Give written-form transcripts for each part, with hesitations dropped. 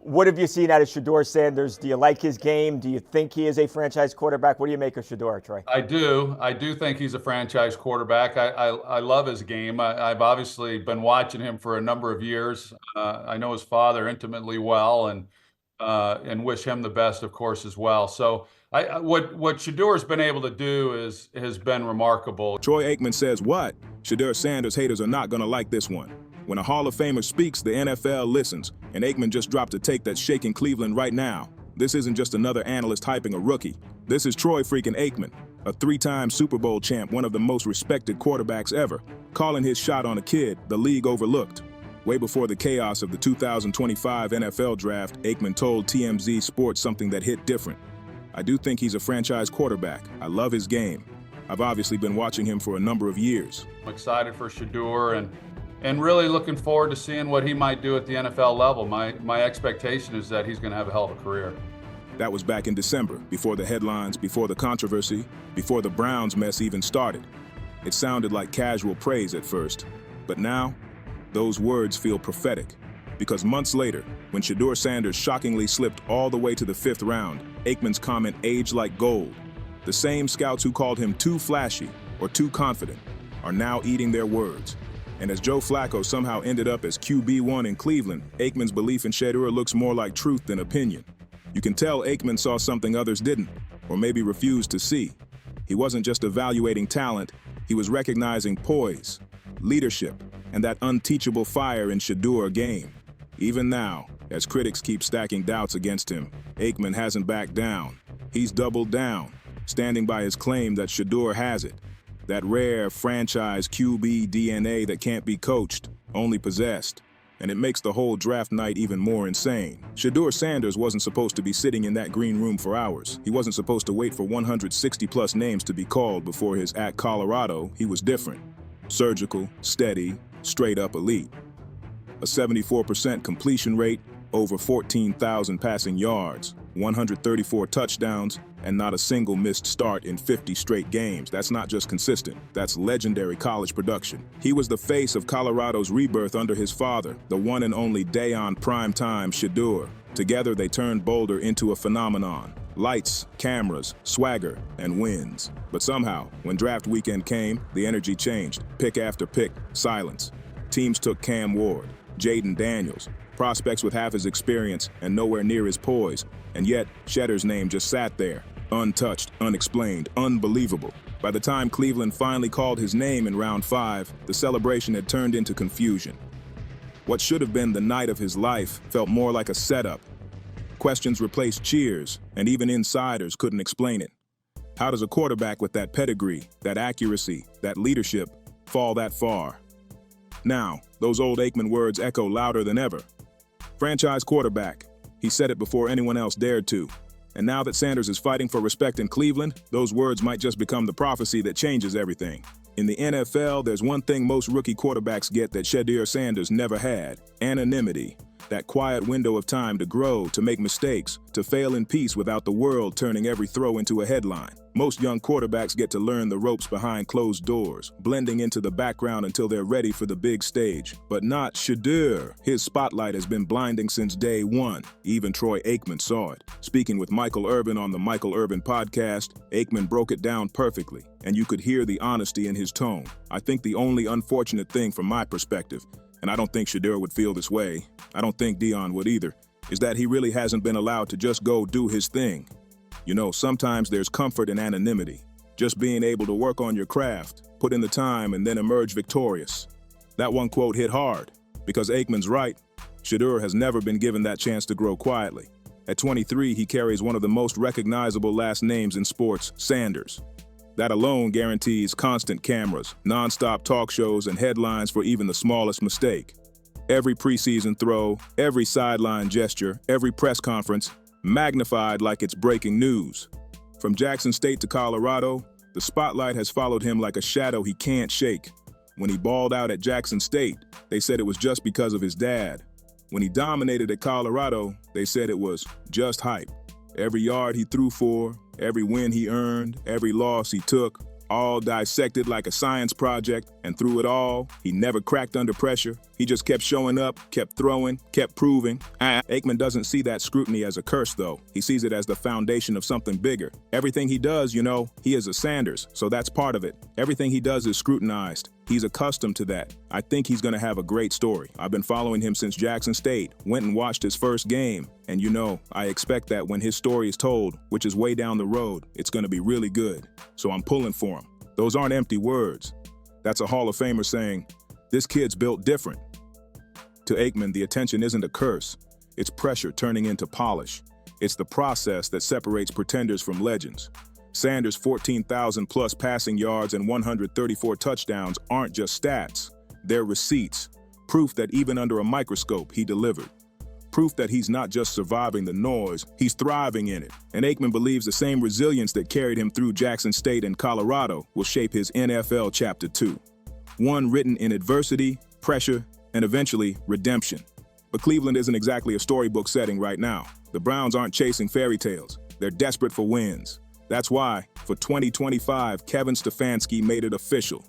What have you seen out of Shedeur Sanders? Do you like his game? Do you think he is a franchise quarterback? What do you make of Shedeur, Troy? I do. I do think he's a franchise quarterback. I love his game. I've obviously been watching him for a number of years. I know his father intimately well, and wish him the best, of course, as well. So what Shadeur's been able to do has been remarkable. Troy Aikman says what? Shedeur Sanders haters are not going to like this one. When a Hall of Famer speaks, the NFL listens, and Aikman just dropped a take that's shaking Cleveland right now. This isn't just another analyst hyping a rookie. This is Troy freaking Aikman, a three-time Super Bowl champ, one of the most respected quarterbacks ever, calling his shot on a kid the league overlooked. Way before the chaos of the 2025 NFL Draft, Aikman told TMZ Sports something that hit different. I do think he's a franchise quarterback. I love his game. I've obviously been watching him for a number of years. I'm excited for Shedeur and really looking forward to seeing what he might do at the NFL level. My expectation is that he's going to have a hell of a career. That was back in December, before the headlines, before the controversy, before the Browns mess even started. It sounded like casual praise at first, but now, those words feel prophetic. Because months later, when Shedeur Sanders shockingly slipped all the way to the 5th round, Aikman's comment aged like gold. The same scouts who called him too flashy or too confident are now eating their words. And as Joe Flacco somehow ended up as QB1 in Cleveland, Aikman's belief in Shedeur looks more like truth than opinion. You can tell Aikman saw something others didn't, or maybe refused to see. He wasn't just evaluating talent, he was recognizing poise, leadership, and that unteachable fire in Shedeur game. Even now, as critics keep stacking doubts against him, Aikman hasn't backed down. He's doubled down, standing by his claim that Shedeur has it. That rare franchise QB DNA that can't be coached, only possessed. And it makes the whole draft night even more insane. Shedeur Sanders wasn't supposed to be sitting in that green room for hours. He wasn't supposed to wait for 160-plus names to be called before his at Colorado. He was different. Surgical, steady, straight-up elite. A 74% completion rate, over 14,000 passing yards, 134 touchdowns, and not a single missed start in 50 straight games. That's not just consistent, that's legendary college production. He was the face of Colorado's rebirth under his father, the one and only Dayon Primetime Shedeur. Together they turned Boulder into a phenomenon. Lights, cameras, swagger, and wins. But somehow, when draft weekend came, the energy changed. Pick after pick, silence. Teams took Cam Ward, Jaden Daniels, prospects with half his experience and nowhere near his poise. And yet, Shedeur's name just sat there, untouched, unexplained, unbelievable. By the time Cleveland finally called his name in round 5, the celebration had turned into confusion. What should have been the night of his life felt more like a setup. Questions replaced cheers, and even insiders couldn't explain it. How does a quarterback with that pedigree, that accuracy, that leadership, fall that far? Now, those old Aikman words echo louder than ever. Franchise quarterback. He said it before anyone else dared to. And now that Sanders is fighting for respect in Cleveland, those words might just become the prophecy that changes everything. In the NFL, there's one thing most rookie quarterbacks get that Shedeur Sanders never had: anonymity. That quiet window of time to grow, to make mistakes, to fail in peace without the world turning every throw into a headline. Most young quarterbacks get to learn the ropes behind closed doors, blending into the background until they're ready for the big stage. But not Shedeur. His spotlight has been blinding since day one. Even Troy Aikman saw it. Speaking with Michael Urban on the Michael Urban podcast, Aikman broke it down perfectly, and you could hear the honesty in his tone. I think the only unfortunate thing from my perspective, and I don't think Shedeur would feel this way, I don't think Dion would either, is that he really hasn't been allowed to just go do his thing. You know, sometimes there's comfort in anonymity, just being able to work on your craft, put in the time, and then emerge victorious. That one quote hit hard, because Aikman's right. Shedeur has never been given that chance to grow quietly. At 23, he carries one of the most recognizable last names in sports, Sanders. That alone guarantees constant cameras, non-stop talk shows, and headlines for even the smallest mistake. Every preseason throw, every sideline gesture, every press conference, magnified like it's breaking news. From Jackson State to Colorado, the spotlight has followed him like a shadow he can't shake. When he balled out at Jackson State, they said it was just because of his dad. When he dominated at Colorado, they said it was just hype. Every yard he threw for, every win he earned, every loss he took, all dissected like a science project, and through it all, he never cracked under pressure. He just kept showing up, kept throwing, kept proving. Aikman doesn't see that scrutiny as a curse, though. He sees it as the foundation of something bigger. Everything he does, he is a Sanders, so that's part of it. Everything he does is scrutinized. He's accustomed to that. I think he's going to have a great story. I've been following him since Jackson State, went and watched his first game, and I expect that when his story is told, which is way down the road, it's going to be really good. So I'm pulling for him. Those aren't empty words. That's a Hall of Famer saying, "This kid's built different." To Aikman, the attention isn't a curse. It's pressure turning into polish. It's the process that separates pretenders from legends. Sanders' 14,000-plus passing yards and 134 touchdowns aren't just stats. They're receipts. Proof that even under a microscope, he delivered. Proof that he's not just surviving the noise, he's thriving in it. And Aikman believes the same resilience that carried him through Jackson State and Colorado will shape his NFL Chapter 2. One written in adversity, pressure, and eventually redemption. But Cleveland isn't exactly a storybook setting right now. The Browns aren't chasing fairy tales. They're desperate for wins. That's why, for 2025, Kevin Stefanski made it official.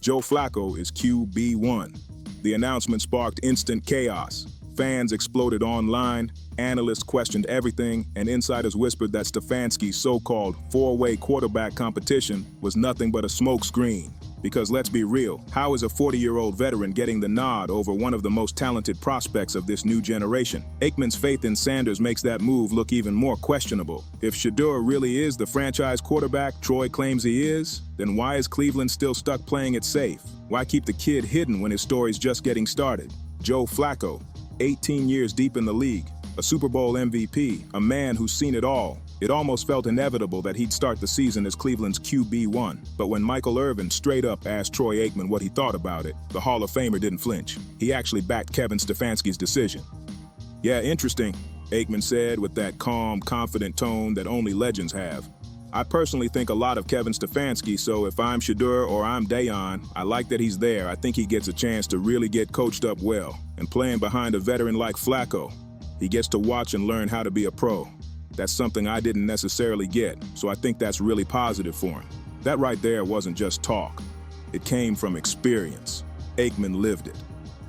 Joe Flacco is QB1. The announcement sparked instant chaos. Fans exploded online, analysts questioned everything, and insiders whispered that Stefanski's so-called four-way quarterback competition was nothing but a smokescreen. Because let's be real, how is a 40-year-old veteran getting the nod over one of the most talented prospects of this new generation? Aikman's faith in Sanders makes that move look even more questionable. If Shedeur really is the franchise quarterback Troy claims he is, then why is Cleveland still stuck playing it safe? Why keep the kid hidden when his story's just getting started? Joe Flacco, 18 years deep in the league, a Super Bowl MVP, a man who's seen it all. It almost felt inevitable that he'd start the season as Cleveland's QB1. But when Michael Irvin straight up asked Troy Aikman what he thought about it, the Hall of Famer didn't flinch. He actually backed Kevin Stefanski's decision. "Yeah, interesting," Aikman said with that calm, confident tone that only legends have. "I personally think a lot of Kevin Stefanski, so if I'm Shedeur or I'm Dayon, I like that he's there. I think he gets a chance to really get coached up well. And playing behind a veteran like Flacco, he gets to watch and learn how to be a pro. That's something I didn't necessarily get, so I think that's really positive for him." That right there wasn't just talk. It came from experience. Aikman lived it.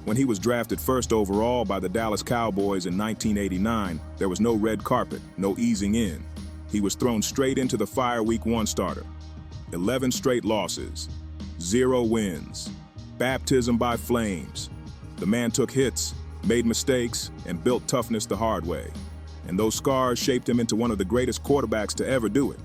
When he was drafted first overall by the Dallas Cowboys in 1989, there was no red carpet, no easing in. He was thrown straight into the fire Week 1 starter. 11 straight losses, 0 wins, baptism by flames. The man took hits, made mistakes, and built toughness the hard way. And those scars shaped him into one of the greatest quarterbacks to ever do it.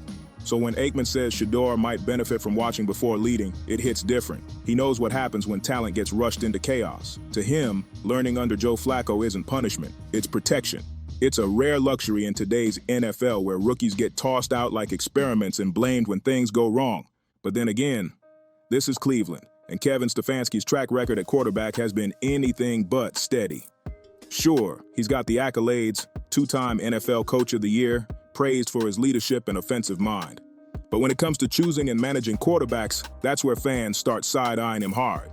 So when Aikman says Shedeur might benefit from watching before leading, it hits different. He knows what happens when talent gets rushed into chaos. To him, learning under Joe Flacco isn't punishment, it's protection. It's a rare luxury in today's NFL where rookies get tossed out like experiments and blamed when things go wrong. But then again, this is Cleveland, and Kevin Stefanski's track record at quarterback has been anything but steady. Sure, he's got the accolades, two-time NFL Coach of the Year, praised for his leadership and offensive mind. But when it comes to choosing and managing quarterbacks, that's where fans start side-eyeing him hard.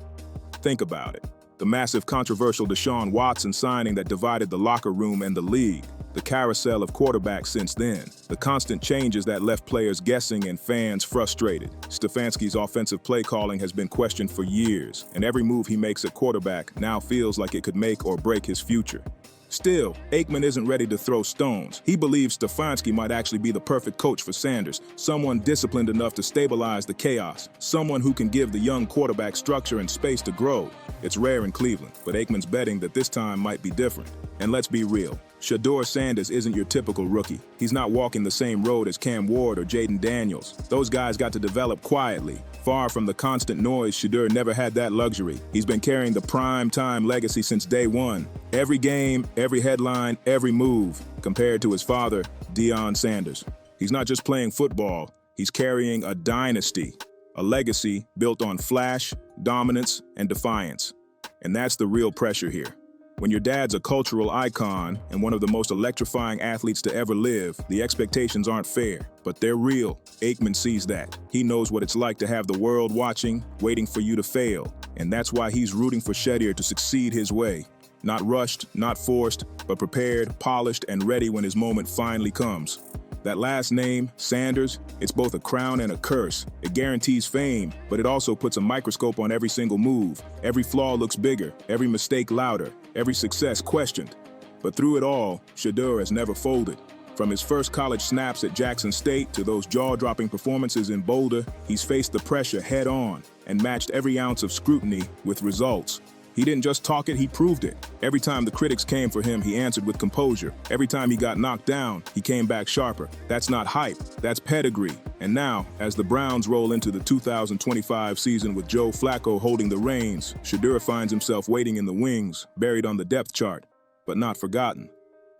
Think about it. The massive controversial Deshaun Watson signing that divided the locker room and the league. The carousel of quarterbacks since then. The constant changes that left players guessing and fans frustrated. Stefanski's offensive play calling has been questioned for years, and every move he makes at quarterback now feels like it could make or break his future. Still, Aikman isn't ready to throw stones. He believes Stefanski might actually be the perfect coach for Sanders, someone disciplined enough to stabilize the chaos, someone who can give the young quarterback structure and space to grow. It's rare in Cleveland, but Aikman's betting that this time might be different. And let's be real, Shedeur Sanders isn't your typical rookie. He's not walking the same road as Cam Ward or Jaden Daniels. Those guys got to develop quietly. Far from the constant noise, Shedeur never had that luxury. He's been carrying the prime-time legacy since day one. Every game, every headline, every move, compared to his father, Deion Sanders. He's not just playing football, he's carrying a dynasty, a legacy built on flash, dominance, and defiance. And that's the real pressure here. When your dad's a cultural icon and one of the most electrifying athletes to ever live, the expectations aren't fair, but they're real. Aikman sees that. He knows what it's like to have the world watching, waiting for you to fail. And that's why he's rooting for Shedeur to succeed his way. Not rushed, not forced, but prepared, polished, and ready when his moment finally comes. That last name, Sanders, it's both a crown and a curse. It guarantees fame, but it also puts a microscope on every single move. Every flaw looks bigger, every mistake louder, every success questioned. But through it all, Shedeur has never folded. From his first college snaps at Jackson State to those jaw-dropping performances in Boulder, he's faced the pressure head-on and matched every ounce of scrutiny with results. He didn't just talk it, he proved it. Every time the critics came for him, he answered with composure. Every time he got knocked down, he came back sharper. That's not hype, that's pedigree. And now, as the Browns roll into the 2025 season with Joe Flacco holding the reins, Shedeur finds himself waiting in the wings, buried on the depth chart, but not forgotten.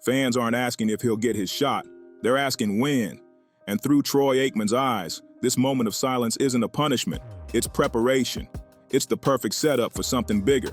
Fans aren't asking if he'll get his shot, they're asking when. And through Troy Aikman's eyes, this moment of silence isn't a punishment, it's preparation. It's the perfect setup for something bigger.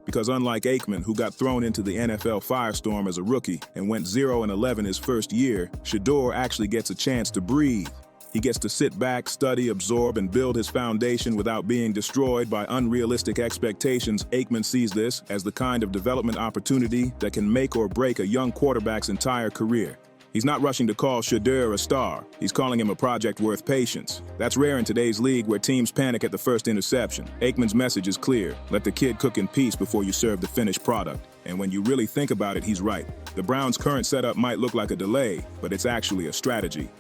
Because unlike Aikman, who got thrown into the NFL firestorm as a rookie and went 0-11 his first year, Shedeur actually gets a chance to breathe. He gets to sit back, study, absorb, and build his foundation without being destroyed by unrealistic expectations. Aikman sees this as the kind of development opportunity that can make or break a young quarterback's entire career. He's not rushing to call Shedeur a star. He's calling him a project worth patience. That's rare in today's league where teams panic at the first interception. Aikman's message is clear. Let the kid cook in peace before you serve the finished product. And when you really think about it, he's right. The Browns' current setup might look like a delay, but it's actually a strategy.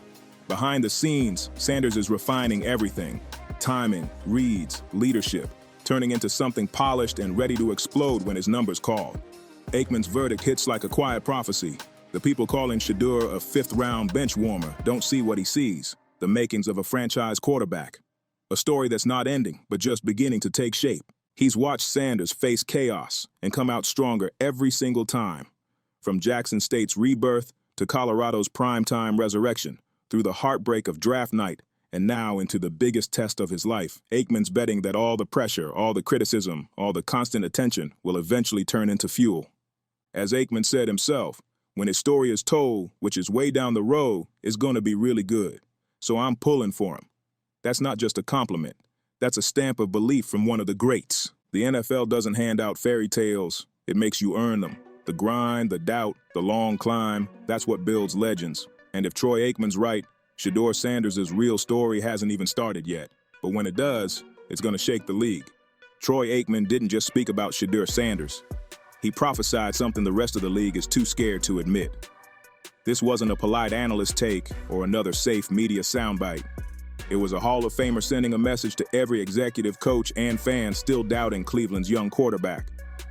Behind the scenes, Sanders is refining everything. Timing, reads, leadership, turning into something polished and ready to explode when his number's called. Aikman's verdict hits like a quiet prophecy. The people calling Shedeur a fifth-round bench warmer don't see what he sees, the makings of a franchise quarterback. A story that's not ending, but just beginning to take shape. He's watched Sanders face chaos and come out stronger every single time. From Jackson State's rebirth to Colorado's primetime resurrection, through the heartbreak of draft night, and now into the biggest test of his life, Aikman's betting that all the pressure, all the criticism, all the constant attention will eventually turn into fuel. As Aikman said himself, when his story is told, which is way down the road, it's going to be really good. So I'm pulling for him. That's not just a compliment. That's a stamp of belief from one of the greats. The NFL doesn't hand out fairy tales. It makes you earn them. The grind, the doubt, the long climb, that's what builds legends. And if Troy Aikman's right, Shedeur Sanders' real story hasn't even started yet. But when it does, it's going to shake the league. Troy Aikman didn't just speak about Shedeur Sanders. He prophesied something the rest of the league is too scared to admit. This wasn't a polite analyst take or another safe media soundbite. It was a Hall of Famer sending a message to every executive, coach, and fan still doubting Cleveland's young quarterback.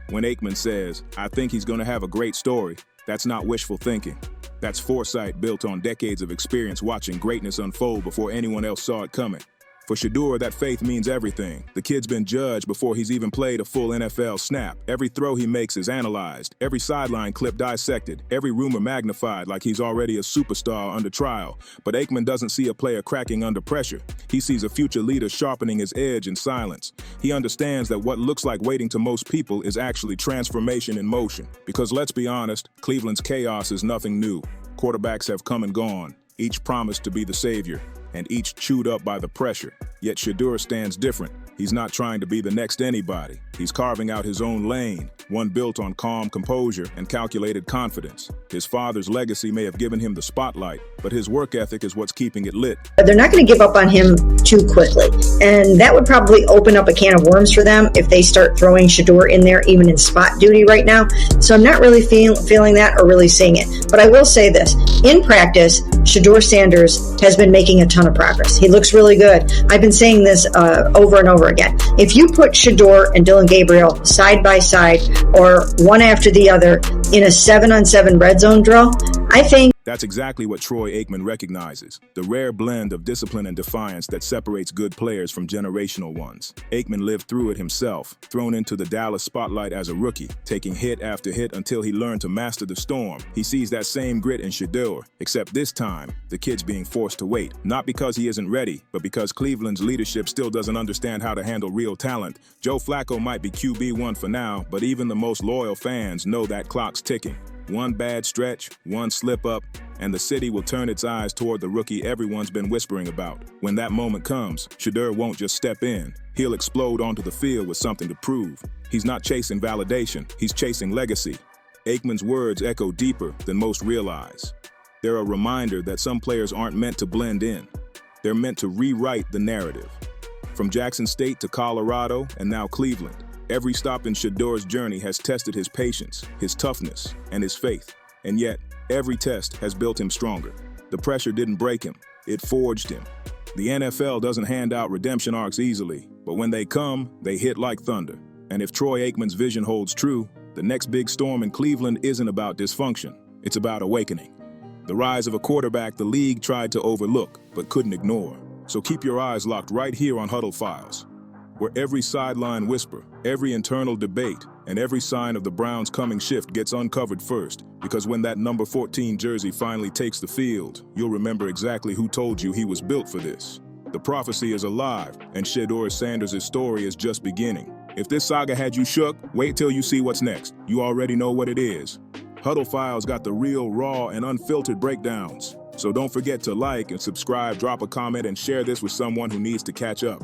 When Aikman says, "I think he's going to have a great story," that's not wishful thinking. That's foresight built on decades of experience watching greatness unfold before anyone else saw it coming. For Shedeur, that faith means everything. The kid's been judged before he's even played a full NFL snap. Every throw he makes is analyzed, every sideline clip dissected, every rumor magnified like he's already a superstar under trial. But Aikman doesn't see a player cracking under pressure. He sees a future leader sharpening his edge in silence. He understands that what looks like waiting to most people is actually transformation in motion. Because let's be honest, Cleveland's chaos is nothing new. Quarterbacks have come and gone, each promised to be the savior, and each chewed up by the pressure. Yet Shedeur stands different. He's not trying to be the next anybody. He's carving out his own lane, one built on calm composure and calculated confidence. His father's legacy may have given him the spotlight, but his work ethic is what's keeping it lit. They're not going to give up on him too quickly, and that would probably open up a can of worms for them if they start throwing Shedeur in there, even in spot duty right now. So I'm not really feeling that or really seeing it. But I will say this. In practice, Shedeur Sanders has been making a ton of progress. He looks really good. I've been saying this over and over again. If you put Shedeur and Dylan Gabriel side by side or one after the other in a 7-on-7 red zone drill, I think That's exactly what Troy Aikman recognizes, the rare blend of discipline and defiance that separates good players from generational ones. Aikman lived through it himself, thrown into the Dallas spotlight as a rookie, taking hit after hit until he learned to master the storm. He sees that same grit in Shedeur, except this time, the kid's being forced to wait. Not because he isn't ready, but because Cleveland's leadership still doesn't understand how to handle real talent. Joe Flacco might be QB1 for now, but even the most loyal fans know that clock's ticking. One bad stretch, one slip-up, and the city will turn its eyes toward the rookie everyone's been whispering about. When that moment comes, Shedeur won't just step in. He'll explode onto the field with something to prove. He's not chasing validation, he's chasing legacy. Aikman's words echo deeper than most realize. They're a reminder that some players aren't meant to blend in. They're meant to rewrite the narrative. From Jackson State to Colorado and now Cleveland, every stop in Shedeur's journey has tested his patience, his toughness, and his faith. And yet, every test has built him stronger. The pressure didn't break him, it forged him. The NFL doesn't hand out redemption arcs easily, but when they come, they hit like thunder. And if Troy Aikman's vision holds true, the next big storm in Cleveland isn't about dysfunction, it's about awakening. The rise of a quarterback the league tried to overlook, but couldn't ignore. So keep your eyes locked right here on Huddle Files, where every sideline whisper, every internal debate, and every sign of the Browns' coming shift gets uncovered first. Because when that number 14 jersey finally takes the field, you'll remember exactly who told you he was built for this. The prophecy is alive, and Shedeur Sanders' story is just beginning. If this saga had you shook, wait till you see what's next. You already know what it is. Huddle Files got the real, raw, and unfiltered breakdowns. So don't forget to like and subscribe, drop a comment, and share this with someone who needs to catch up.